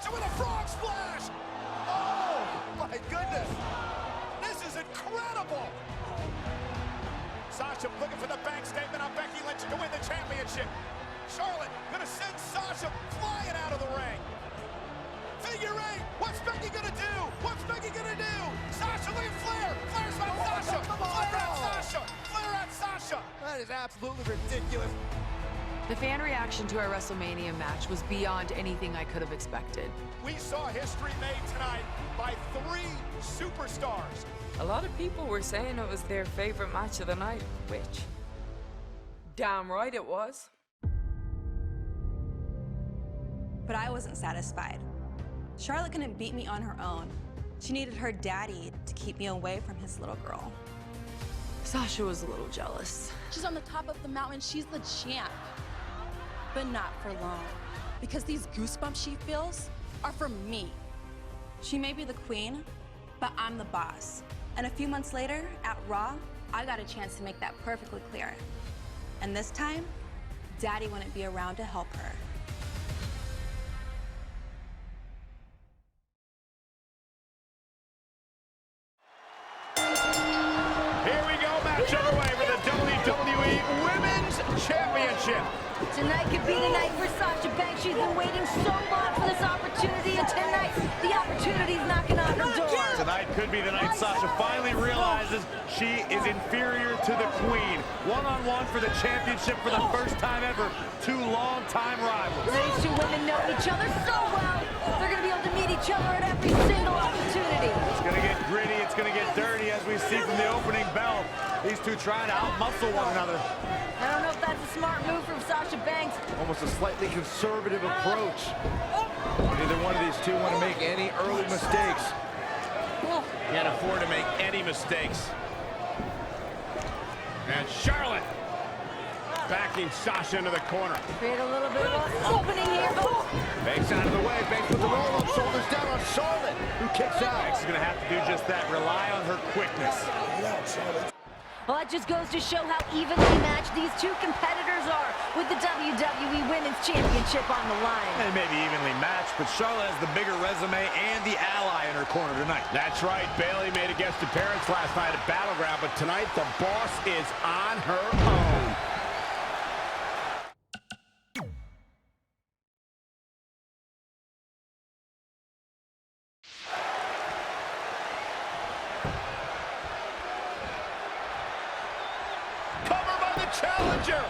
Sasha with a frog splash! Oh, my goodness! This is incredible! Sasha looking for the bank statement on Becky Lynch to win the championship. Charlotte gonna send Sasha flying out of the ring. Figure eight. What's Becky gonna do? What's Becky gonna do? Sasha, look at Flair. Flair's on Sasha. Flair on Sasha. Flair on Sasha. That is absolutely ridiculous. The fan reaction to our WrestleMania match was beyond anything I could have expected. We saw history made tonight by 3 superstars. A lot of people were saying it was their favorite match of the night, which, damn right it was. But I wasn't satisfied. Charlotte couldn't beat me on her own. She needed her daddy to keep me away from his little girl. Sasha was a little jealous. She's on the top of the mountain, she's the champ. But not for long, because these goosebumps she feels are for me. She may be the queen, but I'm the boss. And a few months later, at Raw, I got a chance to make that perfectly clear. And this time, Daddy wouldn't be around to help her. Here we go, match underway for the WWE Women's Championship. Tonight could be the night for Sasha Banks. She's been waiting so long for this opportunity, and tonight, the opportunity's knocking on her door. Tonight could be the night Sasha finally realizes she is inferior to the Queen. One-on-one for the championship for the first time ever. 2 long-time rivals. These 2 women know each other so well. They're going to be able to meet each other at every single opportunity. It's going to get gritty. It's going to get dirty, as we see from the opening bell. These 2 trying to out-muscle one another. I don't know if that's a smart move from Sasha Banks. Almost a slightly conservative approach. Neither one of these 2 want to make any early mistakes. Can't afford to make any mistakes. And Charlotte backing Sasha into the corner. Create a little bit of an opening here. Banks out of the way. Banks with the roll-up. Shoulders down on Charlotte, who kicks out. Banks is going to have to do just that. Rely on her quickness. Well, that just goes to show how evenly matched these 2 competitors are with the WWE Women's Championship on the line. And maybe evenly matched, but Charlotte has the bigger resume and the ally in her corner tonight. That's right. Bayley made a guest appearance last night at Battleground, but tonight the boss is on her own. Challenger.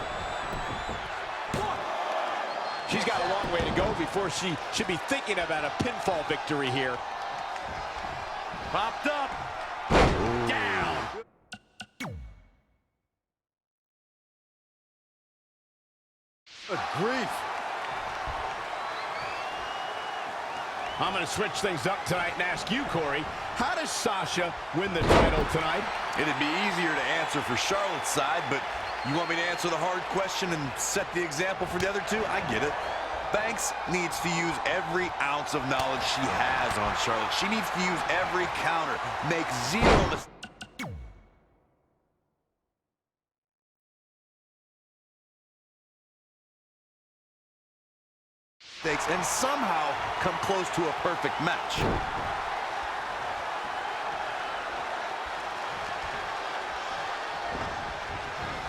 She's got a long way to go before she should be thinking about a pinfall victory here. Popped up. Ooh. Down. Good grief. I'm going to switch things up tonight and ask you, Corey, how does Sasha win the title tonight? It'd be easier to answer for Charlotte's side, but you want me to answer the hard question and set the example for the other 2? I get it. Banks needs to use every ounce of knowledge she has on Charlotte. She needs to use every counter, make 0 mistakes. And somehow come close to a perfect match.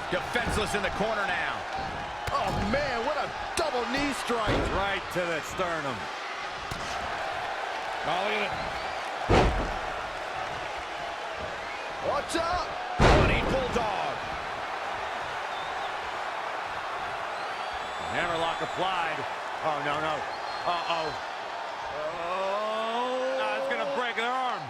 Defenseless in the corner now. Oh man, what a double knee strike. Right to the sternum. Calling it. Watch out. Bloody bulldog. Hammerlock applied. Oh, no, no. Uh-oh. Oh, it's going to break their arm.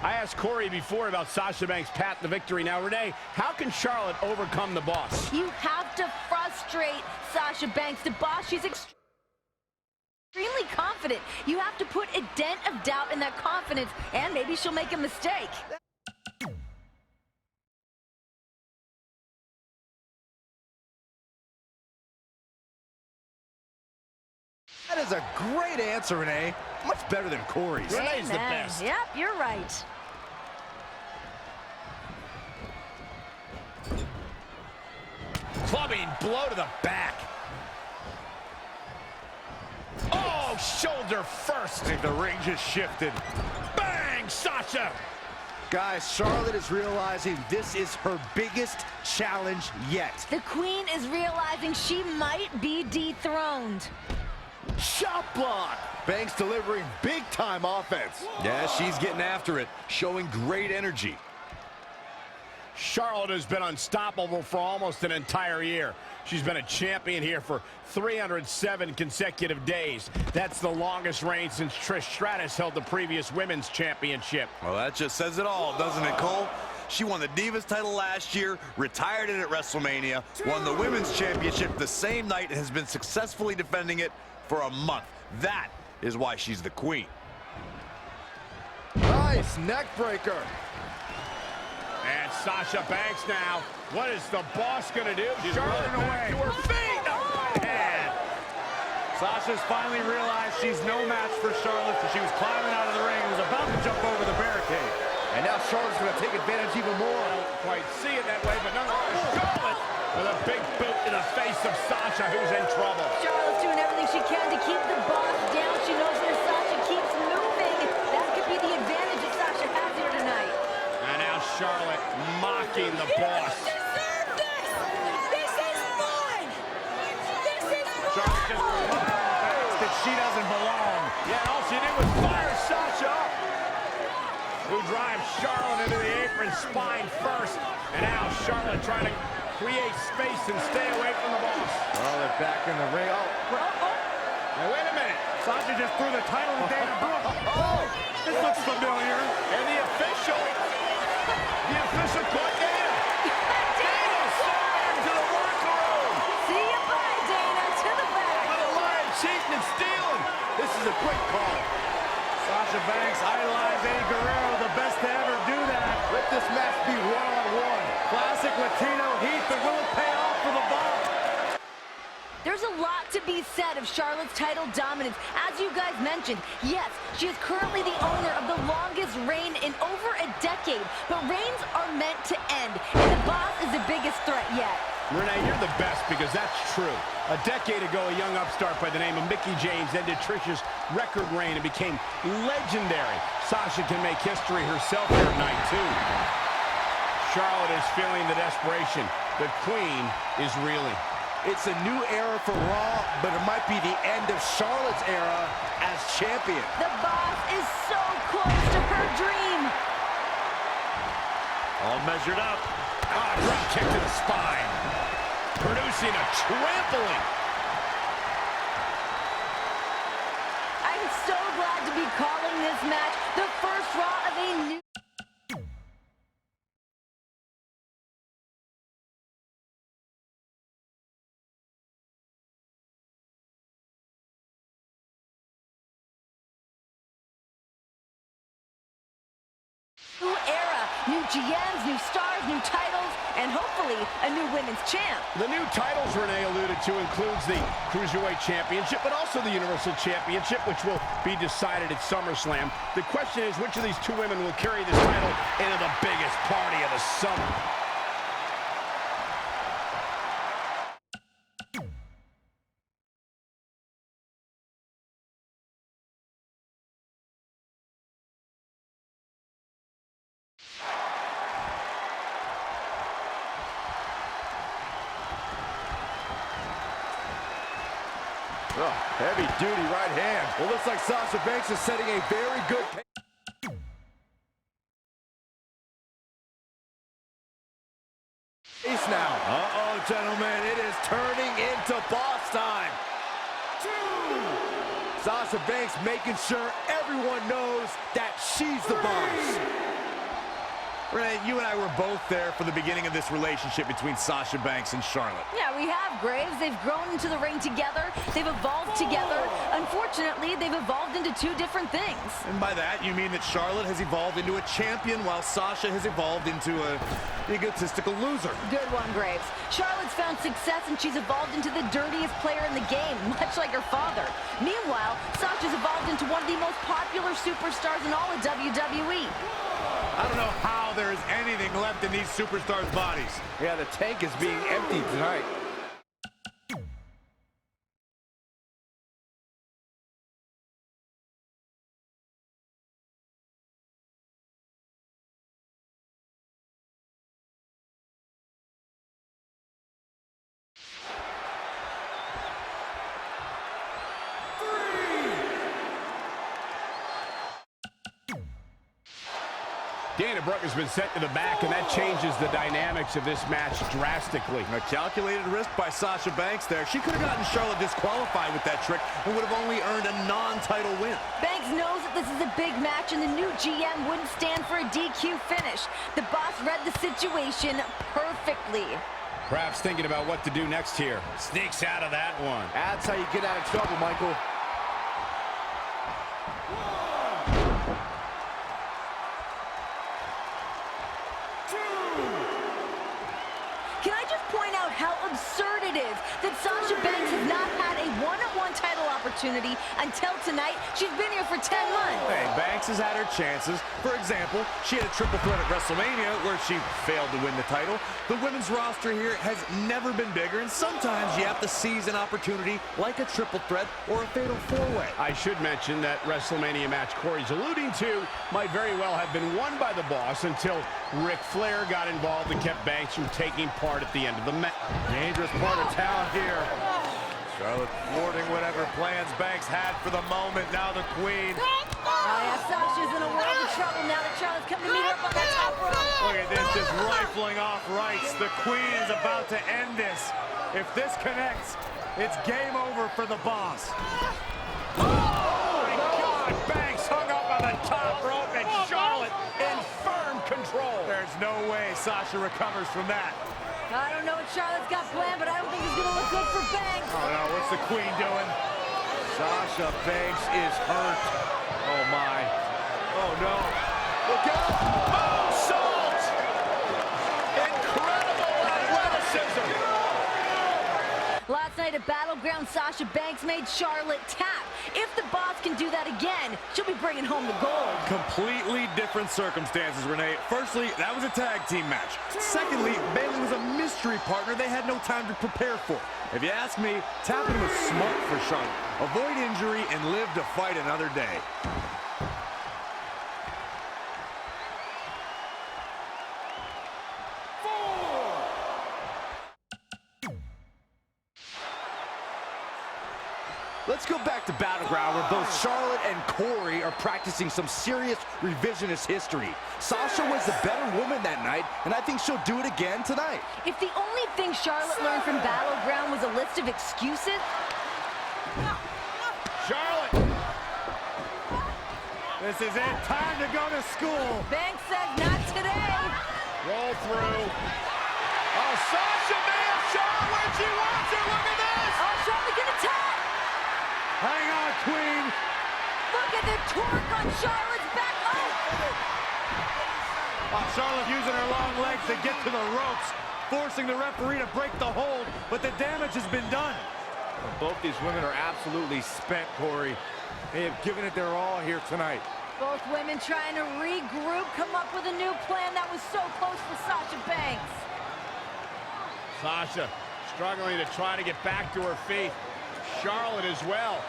I asked Corey before about Sasha Banks' path to victory. Now, Renee, how can Charlotte overcome the boss? You have to frustrate Sasha Banks. The boss, she's extremely confident. You have to put a dent of doubt in that confidence, and maybe she'll make a mistake. That is a great answer, Renee. Much better than Corey's. Renee's the best. Yep, you're right. Clubbing blow to the back. Oh, shoulder first. I think the ring just shifted. Bang, Sasha. Guys, Charlotte is realizing this is her biggest challenge yet. The Queen is realizing she might be dethroned. Shot block. Banks delivering big-time offense. Yeah, she's getting after it, showing great energy. Charlotte has been unstoppable for almost an entire year. She's been a champion here for 307 consecutive days. That's the longest reign since Trish Stratus held the previous women's championship. Well, that just says it all, doesn't it, Cole? She won the Divas title last year, retired it at WrestleMania, won the women's championship the same night, and has been successfully defending it for a month. That is why she's the queen. Nice neck breaker. And Sasha Banks now. What is the boss gonna do? She's running away. To her feet. Oh, right hand. Sasha's finally realized she's no match for Charlotte, so she was climbing out of the ring and was about to jump over the barricade. And now Charlotte's going to take advantage even more. I don't quite see it that way, but nonetheless, Charlotte with a big boot in the face of Sasha, who's in trouble. Charlotte's doing everything she can to keep the boss down. She knows where Sasha keeps moving. That could be the advantage that Sasha has here tonight. And now Charlotte mocking the boss. Charlotte just realized that she doesn't belong. Yeah, all she did was fire Sasha up. Who drives Charlotte into the apron spine first. And now Charlotte trying to create space and stay away from the boss. Oh, they're back in the ring. Now, wait a minute. Sasha just threw the title to Dana Brooke. Oh, this looks familiar. And the official caught Dana. Dana slammed to the locker room. See you, bye, Dana. To the back. With a lion cheating and stealing. This is a great call. Sasha Banks idolized Eddie Guerrero, the best to ever do that. Let this match be one-on-one. Classic Latino heat, but will it pay off for the Boss? There's a lot to be said of Charlotte's title dominance. As you guys mentioned, yes, she is currently the owner of the longest reign in over a decade, but reigns are meant to end, and the Boss is the biggest threat yet. Renee, you're the best because that's true. A decade ago, a young upstart by the name of Mickie James ended Trish's record reign and became legendary. Sasha can make history herself here tonight, too. Charlotte is feeling the desperation. The Queen is reeling. It's a new era for Raw, but it might be the end of Charlotte's era as champion. The Boss is so close to her dream. All measured up. Ah, drop kick to the spine. Producing a trampling. I'm so glad to be calling this match the first Raw of a new... New era, new GMs, new stars, new titles, and hopefully a new women's champ. The new titles Renee alluded to includes the Cruiserweight Championship, but also the Universal Championship, which will be decided at SummerSlam. The question is, which of these two women will carry this title into the biggest party of the summer? Oh, heavy-duty right hand. Well, looks like Sasha Banks is setting a very good pace now. Uh-oh, gentlemen, it is turning into boss time. Sasha Banks making sure everyone knows that she's the boss. Renee, you and I were both there for the beginning of this relationship between Sasha Banks and Charlotte. Yeah, we have, Graves. They've grown into the ring together. They've evolved together. Unfortunately, they've evolved into two different things. And by that, you mean that Charlotte has evolved into a champion while Sasha has evolved into an egotistical loser. Good one, Graves. Charlotte's found success and she's evolved into the dirtiest player in the game, much like her father. Meanwhile, Sasha's evolved into one of the most popular superstars in all of WWE. I don't know how there is anything left in these superstars' bodies. Yeah, the tank is being emptied tonight. Dana Brooke has been sent to the back, and that changes the dynamics of this match drastically. A calculated risk by Sasha Banks there. She could have gotten Charlotte disqualified with that trick and would have only earned a non-title win. Banks knows that this is a big match, and the new GM wouldn't stand for a DQ finish. The boss read the situation perfectly. Perhaps thinking about what to do next here. Sneaks out of that one. That's how you get out of trouble, Michael. Can I just point out how absurd it is that Sasha Banks has not had a one-on-one title opportunity until tonight? She's been here for 10 months. Hey, Banks has had her chances. For example, she had a triple threat at WrestleMania where she failed to win the title. The women's roster here has never been bigger, and sometimes you have to seize an opportunity like a triple threat or a fatal four-way. I should mention that WrestleMania match Corey's alluding to might very well have been won by the boss until Ric Flair got involved and kept Banks from taking part at the end of the match. Dangerous part of town here. Charlotte thwarting whatever plans Banks had for the moment. Now the queen. Oh, yeah, Sasha's in a world of trouble now that Charlotte's come to meet her up on that top rope. Look at this, just rifling off rights. The queen is about to end this. If this connects, it's game over for the boss. Oh my God! Banks hung up on the top rope, and Charlotte in firm control. There's no way Sasha recovers from that. I don't know what Charlotte's got planned, but I don't think it's going to look good for Banks. Oh no, what's the queen doing? Sasha Banks is hurt. Oh my. Oh no. Look out! Moonsault! Incredible athleticism! Last night at Battleground, Sasha Banks made Charlotte tap. If the boss can do that again, she'll be bringing home the gold. Completely different circumstances, Renee. Firstly, that was a tag team match. Secondly, Bayley was a mystery partner they had no time to prepare for. If you ask me, tapping was smart for Charlotte. Avoid injury and live to fight another day. Let's go back to Battleground, where both Charlotte and Corey are practicing some serious revisionist history. Sasha was the better woman that night, and I think she'll do it again tonight. If the only thing Charlotte learned from Battleground was a list of excuses... Charlotte! This is it. Time to go to school. Banks says not today. Roll through. Oh, Sasha may have shot where she wants her. Look at this. Oh, Charlotte gonna tap. Hang on, queen. Look at the torque on Charlotte's back. Oh, Charlotte using her long legs to get to the ropes, forcing the referee to break the hold, but the damage has been done. Both these women are absolutely spent, Corey. They have given it their all here tonight. Both women trying to regroup, come up with a new plan that was so close for Sasha Banks. Sasha struggling to try to get back to her feet. Charlotte as well.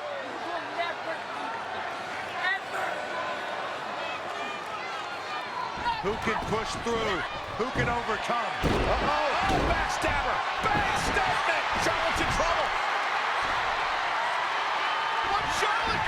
Who can push through? Who can overcome? Uh-oh! Oh, backstabber! Backstabbing! Charlotte's in trouble! What's Charlotte